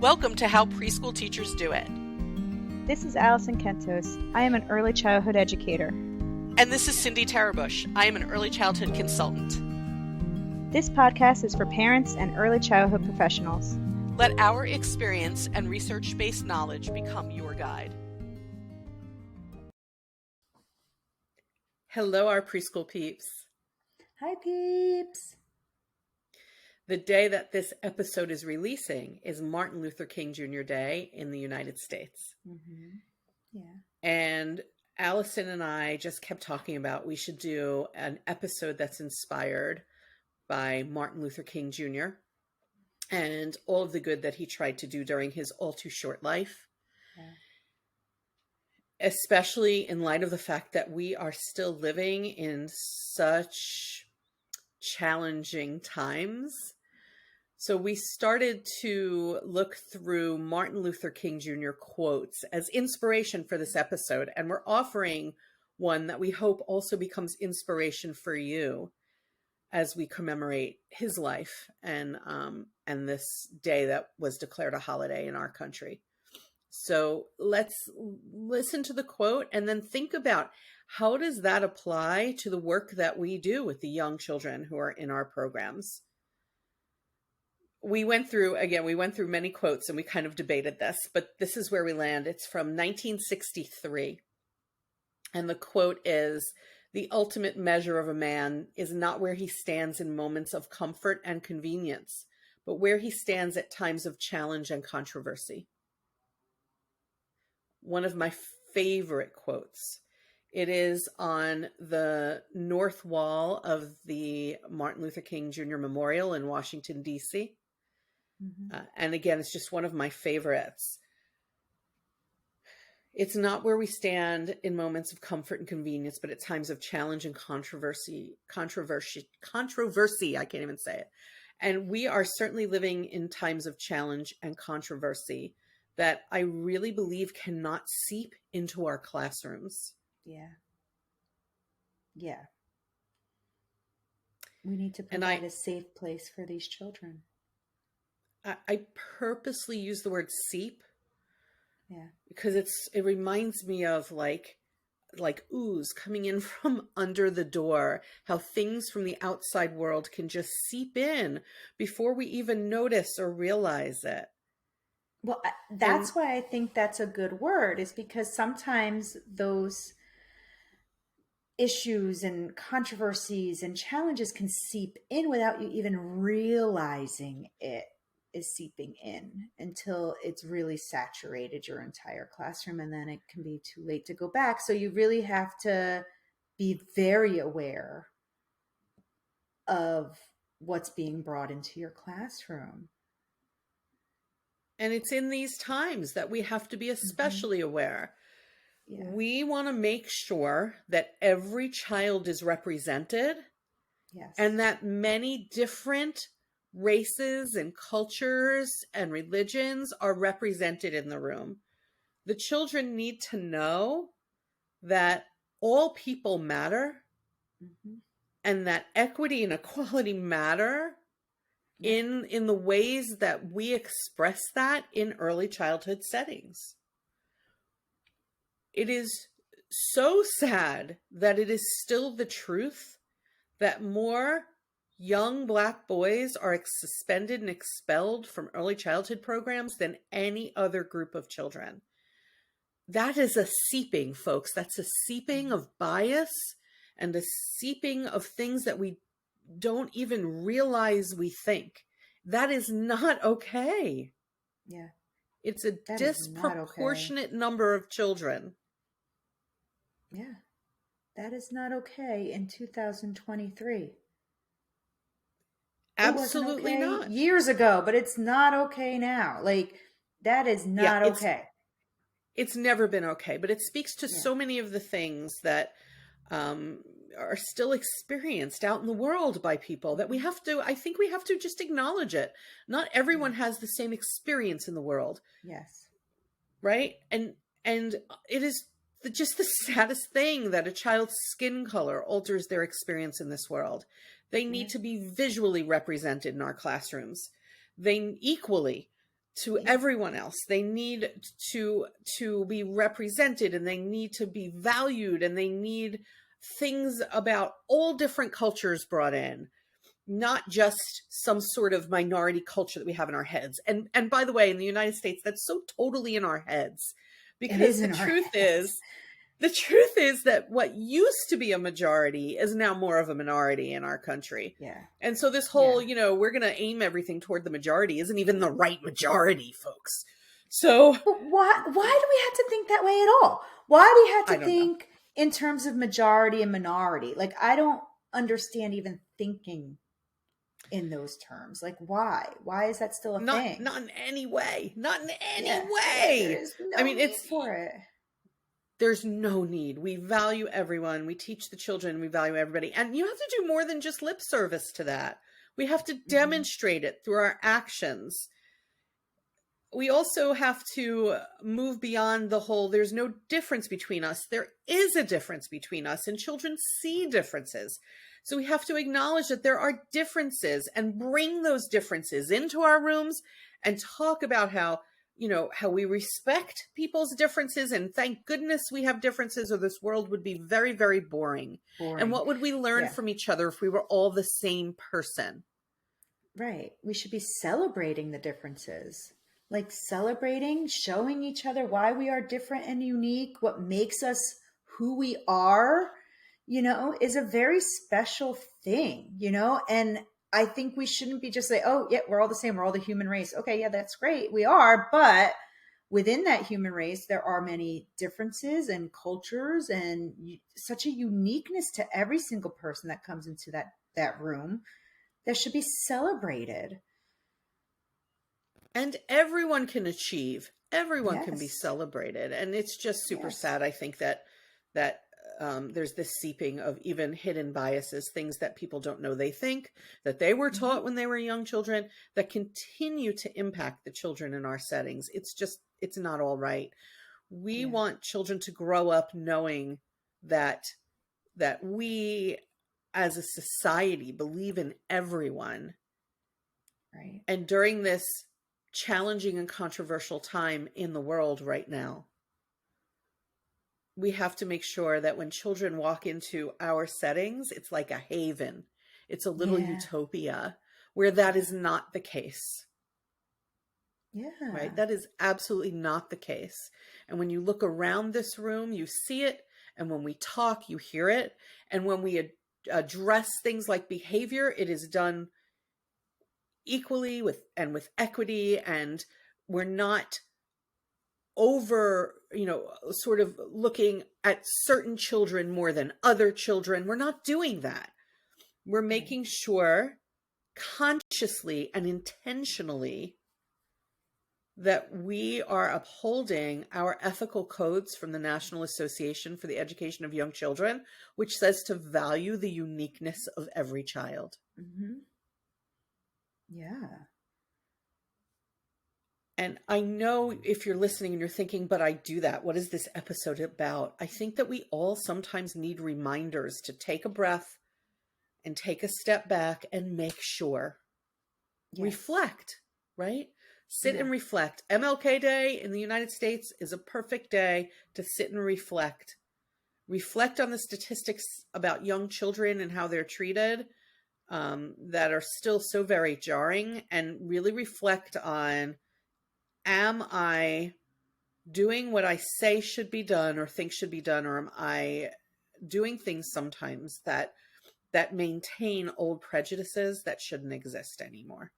Welcome to How Preschool Teachers Do It. This is Alison Kentos. I am an early childhood educator. And this is Cindy Tarabush. I am an early childhood consultant. This podcast is for parents and early childhood professionals. Let our experience and research-based knowledge become your guide. Hello, our preschool peeps. Hi, peeps. The day that this episode is releasing is Martin Luther King Jr. Day in the United States. Mm-hmm. Yeah. And Allison and I just kept talking about we should do an episode that's inspired by Martin Luther King Jr. and all of the good that he tried to do during his all too short life. Yeah. Especially in light of the fact that we are still living in such challenging times. So we started to look through Martin Luther King Jr. quotes as inspiration for this episode, and we're offering one that we hope also becomes inspiration for you as we commemorate his life and this day that was declared a holiday in our country. So let's listen to the quote and then think about how does that apply to the work that we do with the young children who are in our programs. We went through many quotes and we kind of debated this, but this is where we land. It's from 1963. And the quote is, "The ultimate measure of a man is not where he stands in moments of comfort and convenience, but where he stands at times of challenge and controversy." One of my favorite quotes. It is on the north wall of the Martin Luther King Jr. Memorial in Washington, D.C. Mm-hmm. And again, it's just one of my favorites. It's not where we stand in moments of comfort and convenience, but at times of challenge and controversy. I can't even say it. And we are certainly living in times of challenge and controversy that I really believe cannot seep into our classrooms. Yeah. Yeah. We need to provide a safe place for these children. I purposely use the word seep. Yeah. Because it reminds me of like ooze coming in from under the door, how things from the outside world can just seep in before we even notice or realize it. Well, that's why I think that's a good word, is because sometimes those issues and controversies and challenges can seep in without you even realizing it is seeping in until it's really saturated your entire classroom, and then it can be too late to go back. So you really have to be very aware of what's being brought into your classroom. And it's in these times that we have to be especially aware. Yeah. We want to make sure that every child is represented. Yes. And that many different races and cultures and religions are represented in the room. The children need to know that all people matter, and that equity and equality matter in the ways that we express that in early childhood settings. It is so sad that it is still the truth that more young Black boys are suspended and expelled from early childhood programs than any other group of children. That is a seeping, folks. That's a seeping of bias and a seeping of things that we don't even realize we think. That is not okay. Yeah. It's a disproportionate number of children. Yeah. That is not okay in 2023. Absolutely not. Years ago, but it's not okay now. Like, that is not okay. It's never been okay, but it speaks to so many of the things that are still experienced out in the world by people that I think we have to just acknowledge it. Not everyone has the same experience in the world. Yes. Right? And it is just the saddest thing that a child's skin color alters their experience in this world. They need to be visually represented in our classrooms. They equally, to everyone else. They need to be represented, and they need to be valued, and they need things about all different cultures brought in, not just some sort of minority culture that we have in our heads. And by the way, in the United States, that's so totally in our heads, because the truth is that what used to be a majority is now more of a minority in our country. Yeah. And so this whole, we're going to aim everything toward the majority isn't even the right majority, folks. So but why do we have to think that way at all? Why do we have to think in terms of majority and minority? Like, I don't understand even thinking in those terms. Like, why is that still a thing? Not in any way. Not in any way. There is no need for it. There's no need. We value everyone. We teach the children. We value everybody. And you have to do more than just lip service to that. We have to demonstrate it through our actions. We also have to move beyond the whole, there's no difference between us. There is a difference between us, and children see differences. So we have to acknowledge that there are differences and bring those differences into our rooms and talk about how we respect people's differences, and thank goodness we have differences, or this world would be very, very boring. And what would we learn from each other if we were all the same person? Right. We should be celebrating the differences, like celebrating, showing each other why we are different and unique, what makes us who we are, is a very special thing, and I think we shouldn't be just say, oh, yeah, we're all the same. We're all the human race. Okay, yeah, that's great. We are. But within that human race, there are many differences and cultures and such a uniqueness to every single person that comes into that room that should be celebrated. And everyone can achieve. Everyone can be celebrated. And it's just super sad, I think, that there's this seeping of even hidden biases, things that people don't know they think, that they were taught when they were young children, that continue to impact the children in our settings. It's not all right. We want children to grow up knowing that we as a society believe in everyone. Right. And during this challenging and controversial time in the world right now, we have to make sure that when children walk into our settings, it's like a haven. It's a little utopia where that is not the case. Yeah. Right? That is absolutely not the case. And when you look around this room, you see it. And when we talk, you hear it. And when we address things like behavior, it is done equally with equity. And we're not over, sort of looking at certain children more than other children. We're not doing that. We're making sure consciously and intentionally that we are upholding our ethical codes from the National Association for the Education of Young Children, which says to value the uniqueness of every child. Mm-hmm. Yeah. And I know if you're listening and you're thinking, but I do that, what is this episode about? I think that we all sometimes need reminders to take a breath and take a step back and make sure. Reflect, right? Sit and reflect. MLK Day in the United States is a perfect day to sit and reflect. Reflect on the statistics about young children and how they're treated that are still so very jarring, and really reflect on, am I doing what I say should be done or think should be done, or am I doing things sometimes that maintain old prejudices that shouldn't exist anymore?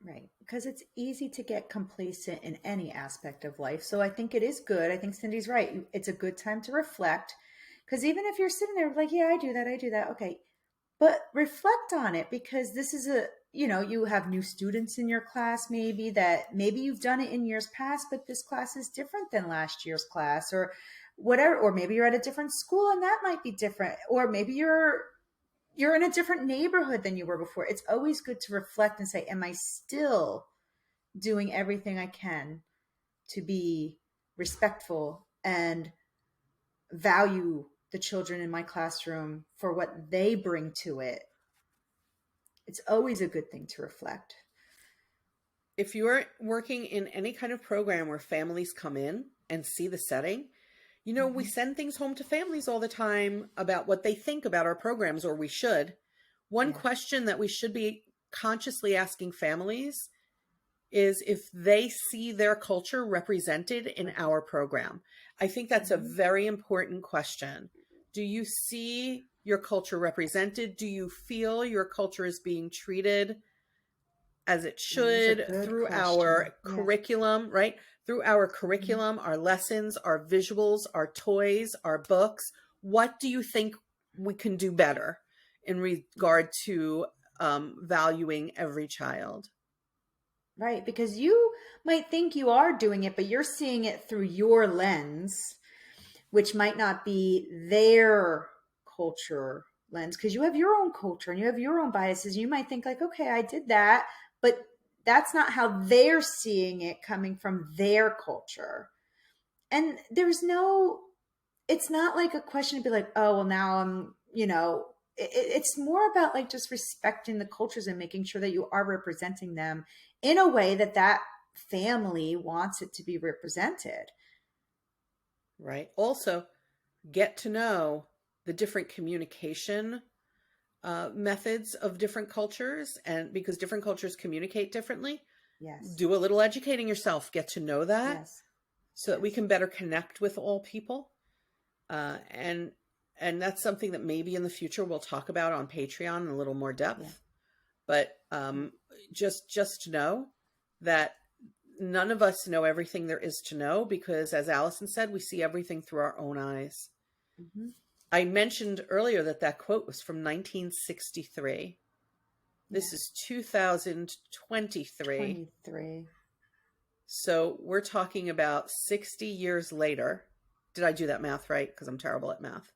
Right. Because it's easy to get complacent in any aspect of life. So I think it is good. I think Cindy's right. It's a good time to reflect. Because even if you're sitting there like, yeah, I do that. Okay. But reflect on it, because this is you have new students in your class, maybe you've done it in years past, but this class is different than last year's class, or whatever. Or maybe you're at a different school and that might be different. Or maybe you're in a different neighborhood than you were before. It's always good to reflect and say, am I still doing everything I can to be respectful and value the children in my classroom for what they bring to it? It's always a good thing to reflect. if you're working in any kind of program where families come in and see the setting, you know, we send things home to families all the time about what they think about our programs, or we should. One question that we should be consciously asking families is if they see their culture represented in our program. I think that's a very important question. Do you see your culture represented? Do you feel your culture is being treated as it should through our curriculum, right? Through our curriculum, our lessons, our visuals, our toys, our books. What do you think we can do better in regard to valuing every child? Right, because you might think you are doing it, but you're seeing it through your lens, which might not be their culture lens, because you have your own culture and you have your own biases. You might think like, okay, I did that, but that's not how they're seeing it coming from their culture. And it's not like a question to be like, oh, well, now I'm, it's more about like just respecting the cultures and making sure that you are representing them in a way that family wants it to be represented. Right. Also, get to know the different communication methods of different cultures, and because different cultures communicate differently. Yes. Do a little educating yourself, get to know that, so that we can better connect with all people. And that's something that maybe in the future we'll talk about on Patreon in a little more depth. But just know that none of us know everything there is to know, because as Alison said, we see everything through our own eyes. I mentioned earlier that quote was from 1963. This is 2023. So we're talking about 60 years later. Did I do that math right? Because I'm terrible at math.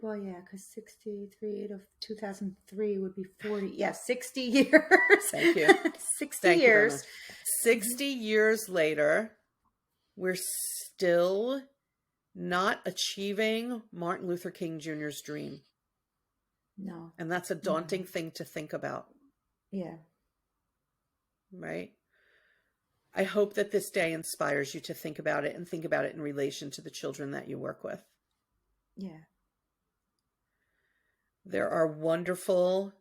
Well, yeah, because 63 of 2003 would be 40. Yeah, 60 years. Thank you. 60 years. 60 years later, we're still not achieving Martin Luther King Jr.'s dream. No. And that's a daunting thing to think about. Yeah. Right? I hope that this day inspires you to think about it, and think about it in relation to the children that you work with. Yeah. There are wonderful,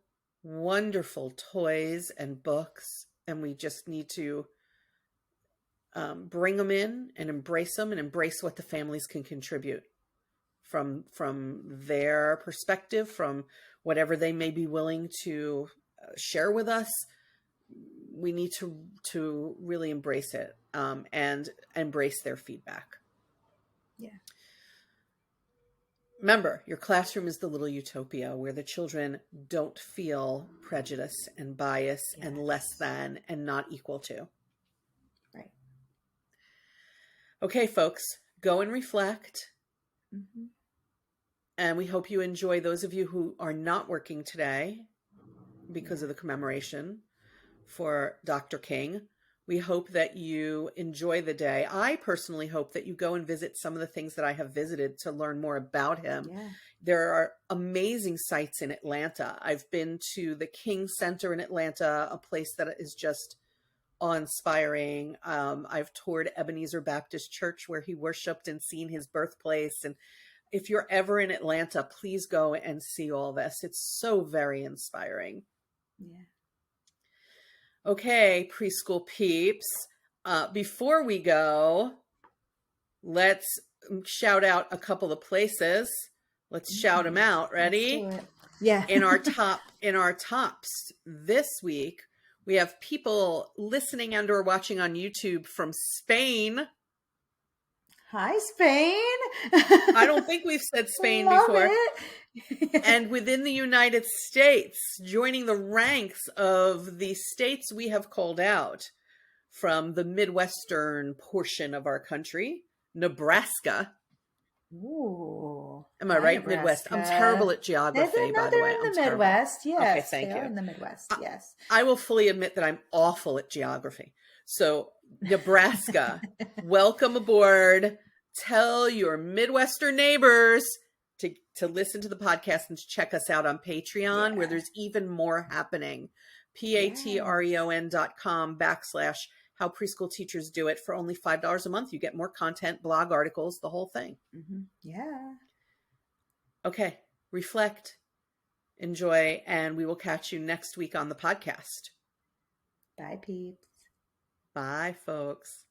wonderful toys and books, and we just need to bring them in and embrace them, and embrace what the families can contribute from their perspective, from whatever they may be willing to share with us. We need to really embrace it and embrace their feedback. Yeah. Remember, your classroom is the little utopia where the children don't feel prejudice and bias and less than and not equal to. Right. Okay, folks, go and reflect. And we hope you enjoy, those of you who are not working today because of the commemoration for Dr. King. We hope that you enjoy the day. I personally hope that you go and visit some of the things that I have visited to learn more about him. Yeah. There are amazing sites in Atlanta. I've been to the King Center in Atlanta, a place that is just awe-inspiring. I've toured Ebenezer Baptist Church where he worshiped, and seen his birthplace. And if you're ever in Atlanta, please go and see all this. It's so very inspiring. Yeah. Okay, preschool peeps, before we go, let's shout out a couple of places. Let's shout them out. Ready? Let's do it. Yeah. in our tops this week, we have people listening and or watching on YouTube from Spain. Hi, Spain. I don't think we've said Spain before. And within the United States, joining the ranks of the states we have called out from the Midwestern portion of our country, Nebraska. Ooh. Am I right? Nebraska. Midwest. I'm terrible at geography, by the way. They're in the Midwest. Yes. Okay, thank you. They're in the Midwest. Yes. I will fully admit that I'm awful at geography. So Nebraska, welcome aboard. Tell your Midwestern neighbors to listen to the podcast and to check us out on Patreon, where there's even more happening. patreon.com/how preschool teachers do it. For only $5 a month, you get more content, blog articles, the whole thing. Yeah. Okay. Reflect, enjoy, and we will catch you next week on the podcast. Bye, peeps. Bye, folks.